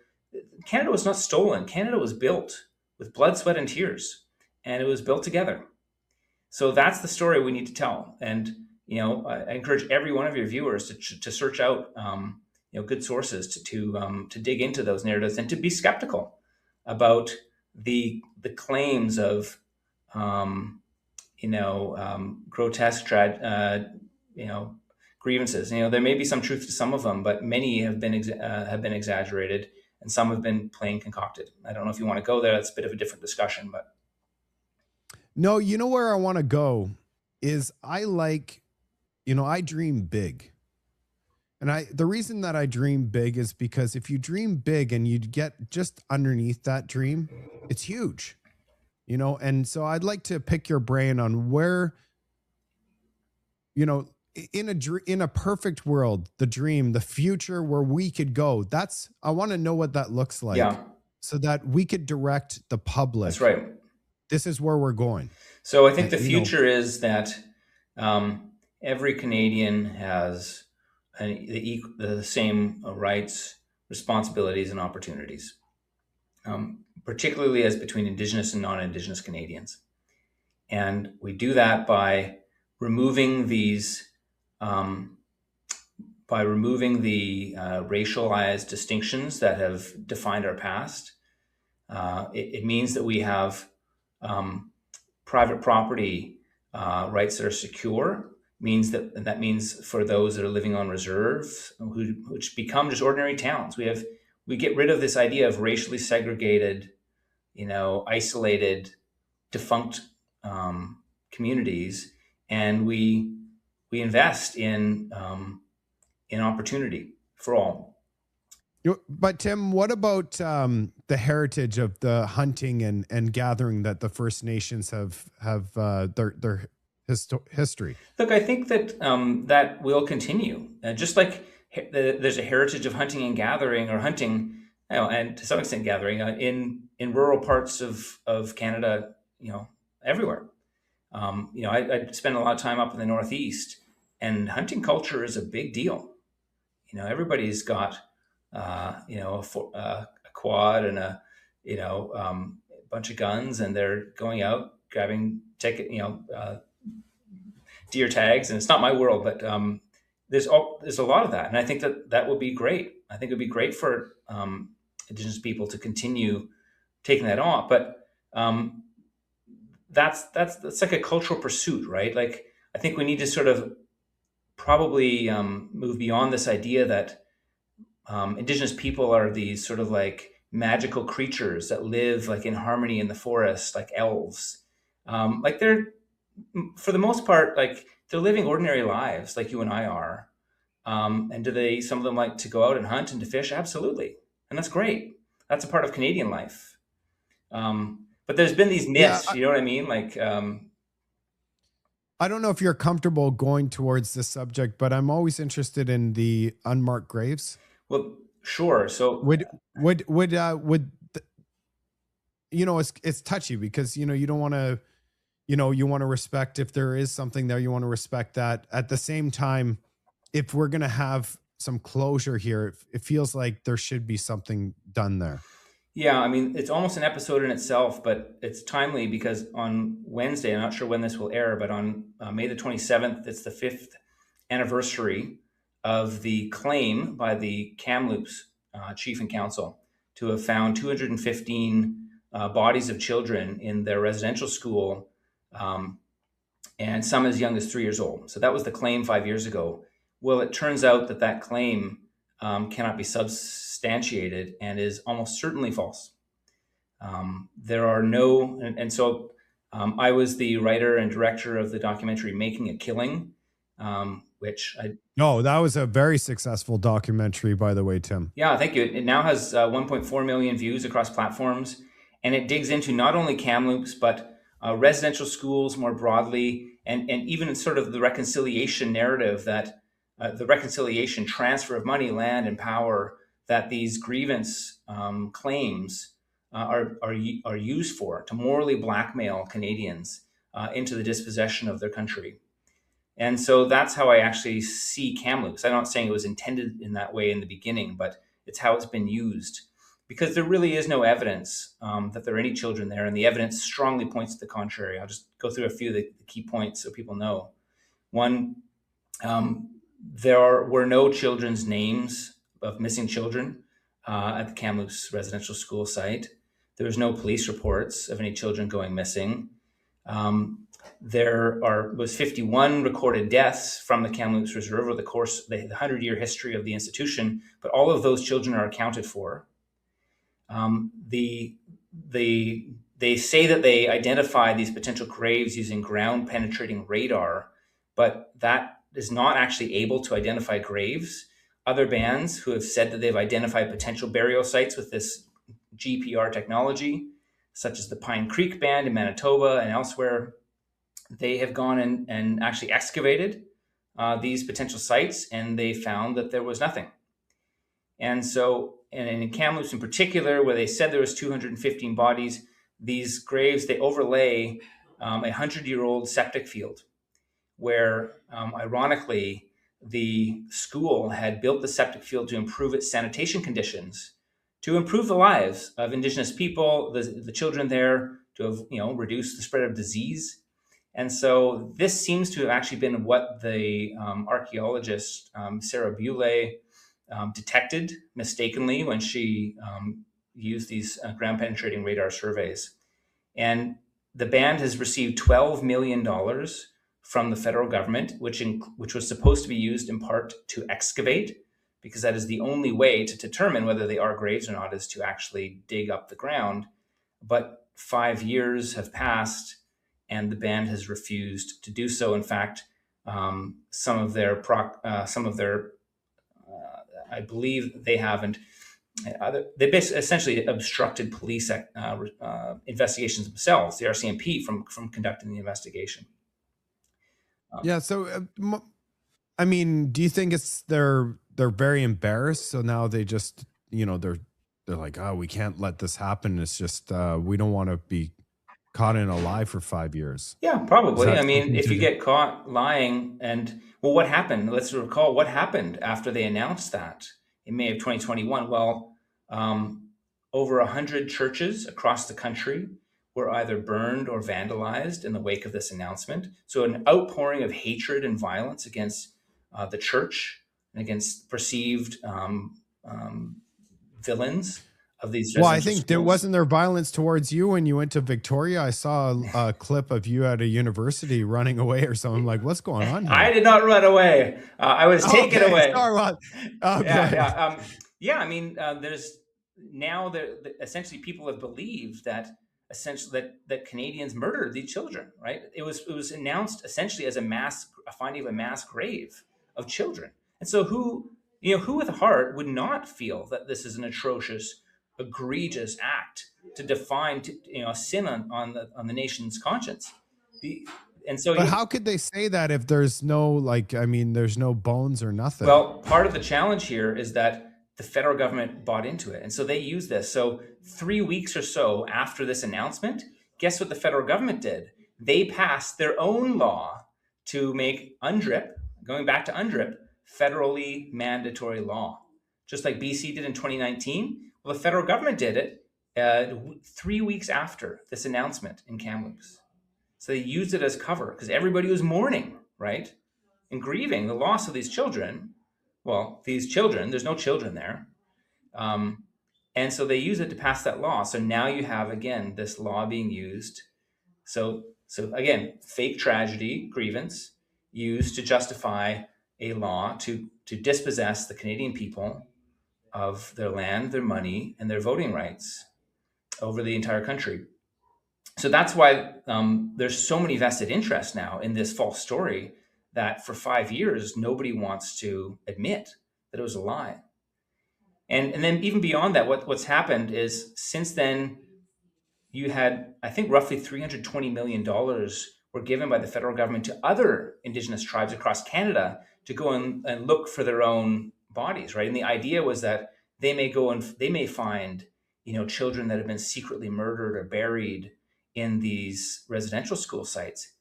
Canada was not stolen. Canada was built with blood, sweat, and tears, and it was built together. So that's the story we need to tell. And I encourage every one of your viewers to search out good sources to dig into those narratives and to be skeptical about the claims of grotesque grievances. There may be some truth to some of them, but many have been exaggerated, and some have been plain concocted. I don't know if you want to go there. That's a bit of a different discussion, but No, you know where I want to go is I dream big. And the reason that I dream big is because if you dream big and you get just underneath that dream, it's huge. And so I'd like to pick your brain on where, in a perfect world, the dream, the future where we could go. I want to know what that looks like yeah, so that we could direct the public. that's right. This is where we're going. So I think the future is that every Canadian has the same rights, responsibilities, and opportunities, particularly as between Indigenous and non-Indigenous Canadians. And we do that by removing these, the racialized distinctions that have defined our past. It means that we have private property rights that are secure. That means for those that are living on reserve, which become just ordinary towns. We get rid of this idea of racially segregated, isolated, defunct communities, and we invest in opportunity for all. But Tim, what about the heritage of the hunting and gathering that the First Nations have their history? Look, I think that that will continue. Just like there's a heritage of hunting and gathering, or hunting, and to some extent gathering in rural parts of Canada, everywhere. I spend a lot of time up in the Northeast, and hunting culture is a big deal. Everybody's got a quad and a bunch of guns, and they're going out grabbing deer tags. And it's not my world, but there's a lot of that, and I think that would be great. I think it would be great for Indigenous people to continue taking that on, but that's like a cultural pursuit, right? Like, I think we need to sort of probably move beyond this idea that Indigenous people are these sort of like magical creatures that live like in harmony in the forest, like elves. Like, they're, for the most part, like, they're living ordinary lives like you and I are. And do some of them like to go out and hunt and to fish? Absolutely. And that's great. That's a part of Canadian life. But there's been these myths, you know what I mean? Like, I don't know if you're comfortable going towards this subject, but I'm always interested in the unmarked graves. Well, sure. So it's touchy because, you don't want to, you want to respect if there is something there, you want to respect that. At the same time, if we're going to have some closure here, it feels like there should be something done there. Yeah, I mean, it's almost an episode in itself, but it's timely because on Wednesday, I'm not sure when this will air, but on May the 27th, it's the 5th anniversary of the claim by the Kamloops Chief and Council to have found 215 bodies of children in their residential school, and some as young as 3 years old. So that was the claim 5 years ago. Well, it turns out that claim cannot be substantiated and is almost certainly false. There are no, and so I was the writer and director of the documentary Making a Killing, which I, No, that was a very successful documentary, by the way, Tim. yeah, thank you. It now has 1.4 million views across platforms, and it digs into not only Kamloops, but residential schools more broadly, and even sort of the reconciliation narrative that the reconciliation transfer of money, land, and power that these grievance claims are used for to morally blackmail Canadians into the dispossession of their country. And so that's how I actually see Kamloops. I'm not saying it was intended in that way in the beginning, but it's how it's been used. Because there really is no evidence that there are any children there, and the evidence strongly points to the contrary. I'll just go through a few of the key points so people know. One, there were no children's names of missing children at the Kamloops residential school site. There was no police reports of any children going missing. Was 51 recorded deaths from the Kamloops Reserve over the course the 100-year history of the institution, but all of those children are accounted for. They say that they identify these potential graves using ground penetrating radar, but that is not actually able to identify graves. Other bands who have said that they've identified potential burial sites with this GPR technology, such as the Pine Creek Band in Manitoba and elsewhere, they have gone and actually excavated these potential sites, and they found that there was nothing. And so, and in Kamloops in particular, where they said there was 215 bodies, these graves, they overlay a 100-year-old septic field where, ironically, the school had built the septic field to improve its sanitation conditions, to improve the lives of Indigenous people, the children there, to have, reduce the spread of disease. And so this seems to have actually been what the archaeologist Sarah Bewley detected mistakenly when she used these ground penetrating radar surveys. And the band has received $12 million from the federal government, which was supposed to be used in part to excavate, because that is the only way to determine whether they are graves or not, is to actually dig up the ground. But 5 years have passed, and the band has refused to do so. In fact, some of their, I believe they haven't. They essentially obstructed police investigations themselves, the RCMP, from conducting the investigation. Yeah. So, I mean, do you think it's they're very embarrassed? So now they just, they're like, oh, we can't let this happen. It's just we don't want to be caught in a lie for 5 years. Yeah, Is probably. that I mean, something if to you do? get caught lying, what happened? Let's recall what happened after they announced that in May of 2021. Well, over 100 churches across the country were either burned or vandalized in the wake of this announcement. So an outpouring of hatred and violence against the church and against perceived villains of these Well, I residential think there schools. wasn't there violence towards you when you went to Victoria. I saw a clip of you at a university running away or something. Like, what's going on here? I did not run away. I was taken away. Sorry, well, okay. Yeah. I mean, there's now essentially people have believed that essentially that Canadians murdered these children. Right? It was announced essentially as a finding of a mass grave of children. And so who with a heart would not feel that this is an atrocious, egregious act to define a sin on the nation's conscience? But how could they say that if there's no there's no bones or nothing? Well, part of the challenge here is that the federal government bought into it. And so they use this. So 3 weeks or so after this announcement, guess what the federal government did? They passed their own law to make UNDRIP, going back to UNDRIP, federally mandatory law. Just like BC did in 2019. Well, the federal government did it 3 weeks after this announcement in Kamloops. So they used it as cover because everybody was mourning, right? And grieving the loss of these children. Well, these children, there's no children there. And so they use it to pass that law. So now you have, again, this law being used. So again, fake tragedy, grievance, used to justify a law to dispossess the Canadian people of their land, their money, and their voting rights over the entire country. So that's why there's so many vested interests now in this false story that for 5 years nobody wants to admit that it was a lie. And then even beyond that, what's happened is since then you had, I think, roughly $320 million were given by the federal government to other Indigenous tribes across Canada to go and look for their own bodies, right? And the idea was that they may go and they may find, children that have been secretly murdered or buried in these residential school sites.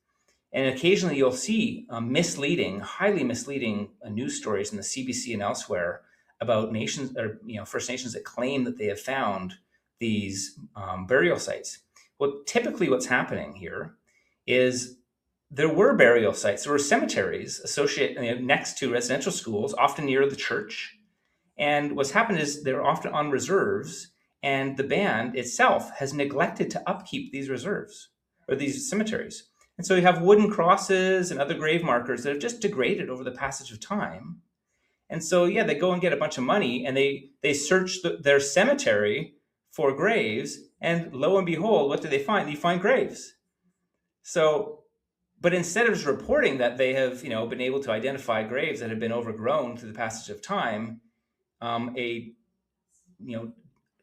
And occasionally you'll see highly misleading news stories in the CBC and elsewhere about nations or First Nations that claim that they have found these burial sites. Well, typically what's happening here is there were burial sites, there were cemeteries associated next to residential schools, often near the church. And what's happened is they're often on reserves, and the band itself has neglected to upkeep these reserves or these cemeteries. And so you have wooden crosses and other grave markers that have just degraded over the passage of time. And so, they go and get a bunch of money and they search their cemetery for graves, and lo and behold, what do they find? They find graves. So, but instead of just reporting that they have, been able to identify graves that have been overgrown through the passage of time,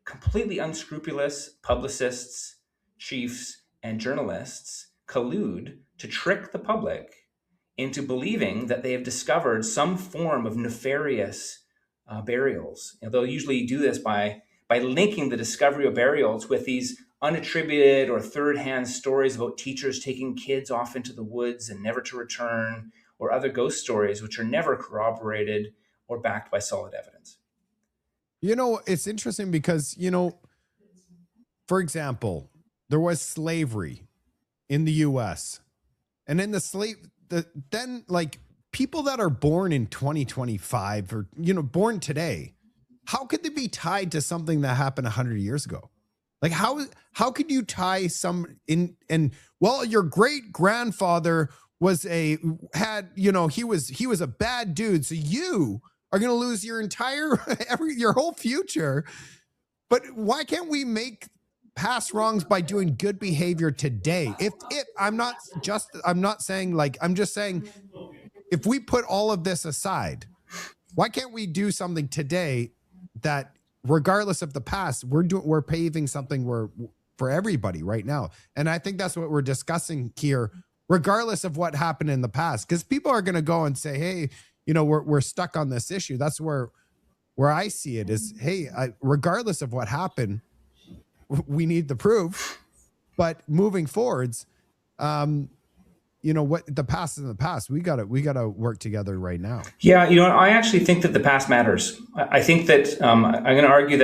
completely unscrupulous publicists, chiefs, and journalists collude to trick the public into believing that they have discovered some form of nefarious burials. They'll usually do this by linking the discovery of burials with these unattributed or third-hand stories about teachers taking kids off into the woods and never to return, or other ghost stories which are never corroborated or backed by solid evidence. It's interesting because, for example, there was slavery in the US, and in then people that are born in 2025 or, born today, how could they be tied to something that happened 100 years ago? Like how could you tie some in? And well, your great grandfather was he was a bad dude, so you are going to lose your entire your whole future. But why can't we make past wrongs by doing good behavior today? I'm just saying, if we put all of this aside, why can't we do something today that, regardless of the past, we're paving something for everybody right now? And I think that's what we're discussing here, regardless of what happened in the past, because people are going to go and say, hey, we're stuck on this issue. That's where I see it is, hey, regardless of what happened, we need the proof. But moving forwards, what the past is in the past. We gotta work together right now. Yeah, I actually think that the past matters. I think that I'm going to argue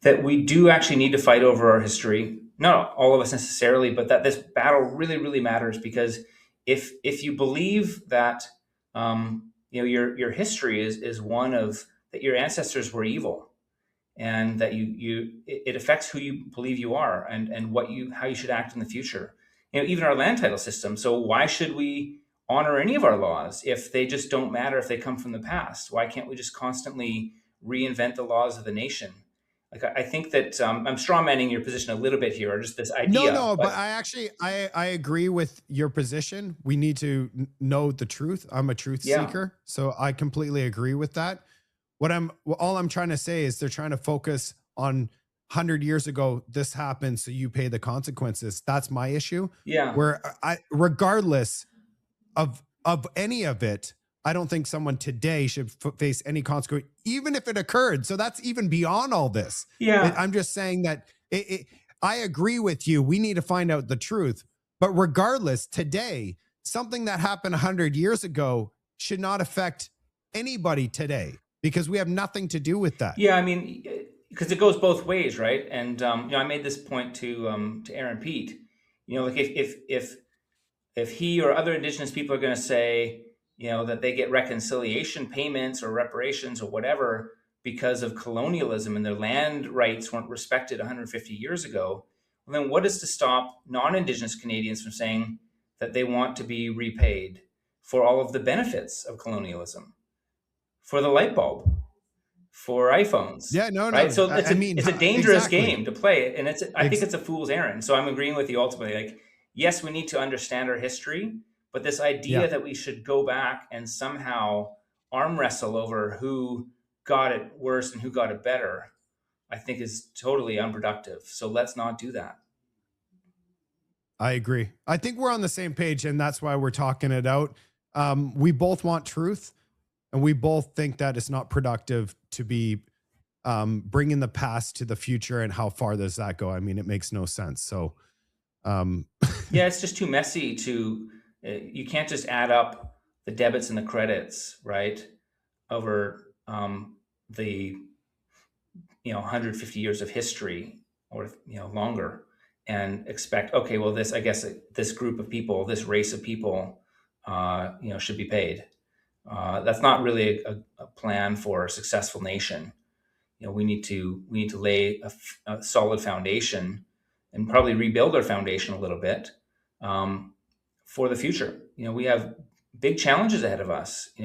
that we do actually need to fight over our history. Not all of us necessarily, but that this battle really, really matters, because if you believe that your history is one of that your ancestors were evil, and that it affects who you believe you are and how you should act in the future. Even our land title system. So why should we honor any of our laws if they just don't matter, if they come from the past? Why can't we just constantly reinvent the laws of the nation? I think that I'm strawmanning your position a little bit here, or just this idea. No, but I agree with your position. We need to know the truth. I'm a truth seeker, so I completely agree with that. All I'm trying to say is they're trying to focus on 100 years ago, this happened, so you pay the consequences. That's my issue. Yeah. Where regardless of any of it, I don't think someone today should face any consequence, even if it occurred. So that's even beyond all this. Yeah. I'm just saying that I agree with you. We need to find out the truth. But regardless, today, something that happened 100 years ago should not affect anybody today, because we have nothing to do with that. Yeah, because it goes both ways, right? And I made this point to Aaron Pete. If he or other Indigenous people are going to say, that they get reconciliation payments or reparations or whatever because of colonialism and their land rights weren't respected 150 years ago, well, then what is to stop non-Indigenous Canadians from saying that they want to be repaid for all of the benefits of colonialism, for the light bulb, for iPhones. Yeah, no, Right. no. So I mean, it's a dangerous exactly. game to play. And I think it's a fool's errand. So I'm agreeing with you ultimately. Like, yes, we need to understand our history, but this Yeah, idea that we should go back and somehow arm wrestle over who got it worse and who got it better, I think is totally unproductive. So let's not do that. I agree. I think we're on the same page, and that's why we're talking it out. We both want truth, and we both think that it's not productive to be bringing the past to the future. And how far does that go? I mean, it makes no sense. So, um, Yeah, it's just too messy to, you can't just add up the debits and the credits, right? Over the 150 years of history, or longer, and expect, okay, well, this, I guess, this group of people, this race of people, should be paid. That's not really a plan for a successful nation. We need to lay a solid foundation, and probably rebuild our foundation a little bit, for the future. We have big challenges ahead of us. I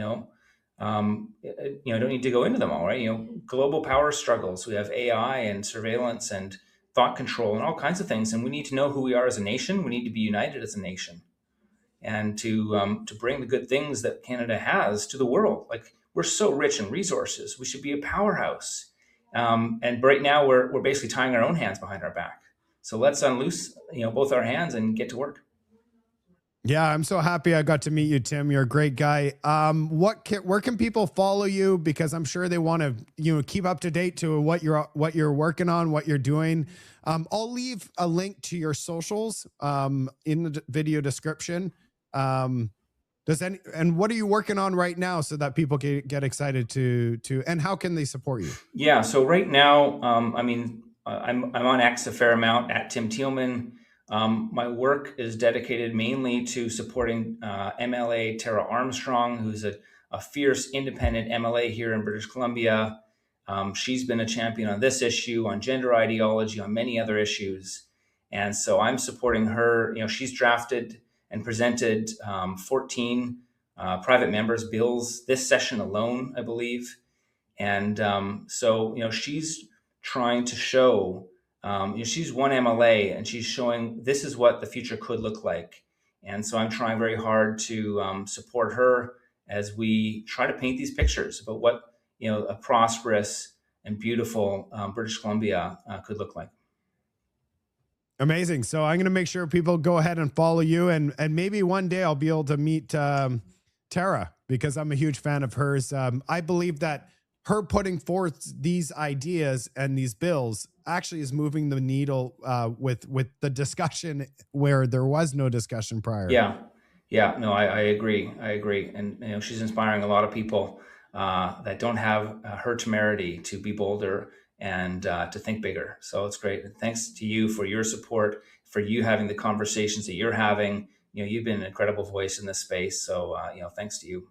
don't need to go into them all, right? Global power struggles. We have AI and surveillance and thought control and all kinds of things, and we need to know who we are as a nation. We need to be united as a nation, and to bring the good things that Canada has to the world. Like, we're so rich in resources, we should be a powerhouse. And right now, we're basically tying our own hands behind our back. So let's unloose both our hands and get to work. yeah, I'm so happy I got to meet you, Tim. You're a great guy. Where can people follow you? Because I'm sure they want to, keep up to date to what you're working on, what you're doing. I'll leave a link to your socials in the video description. And what are you working on right now so that people can get excited and how can they support you? Yeah. So right now, I'm on X a fair amount at Tim Thielmann. My work is dedicated mainly to supporting MLA Tara Armstrong, who's a fierce independent MLA here in British Columbia. She's been a champion on this issue, on gender ideology, on many other issues. And so I'm supporting her. She's drafted and presented 14 private members' bills this session alone, I believe. And so she's trying to show, she's one MLA, and she's showing this is what the future could look like. And so I'm trying very hard to support her as we try to paint these pictures about what a prosperous and beautiful British Columbia could look like. Amazing. So I'm going to make sure people go ahead and follow you, and maybe one day I'll be able to meet Tara, because I'm a huge fan of hers. I believe that her putting forth these ideas and these bills actually is moving the needle with the discussion where there was no discussion prior. Yeah. No, I agree. And she's inspiring a lot of people that don't have her temerity to be bolder and to think bigger. So it's great. And thanks to you for your support, for you having the conversations that you're having. You've been an incredible voice in this space. So, thanks to you.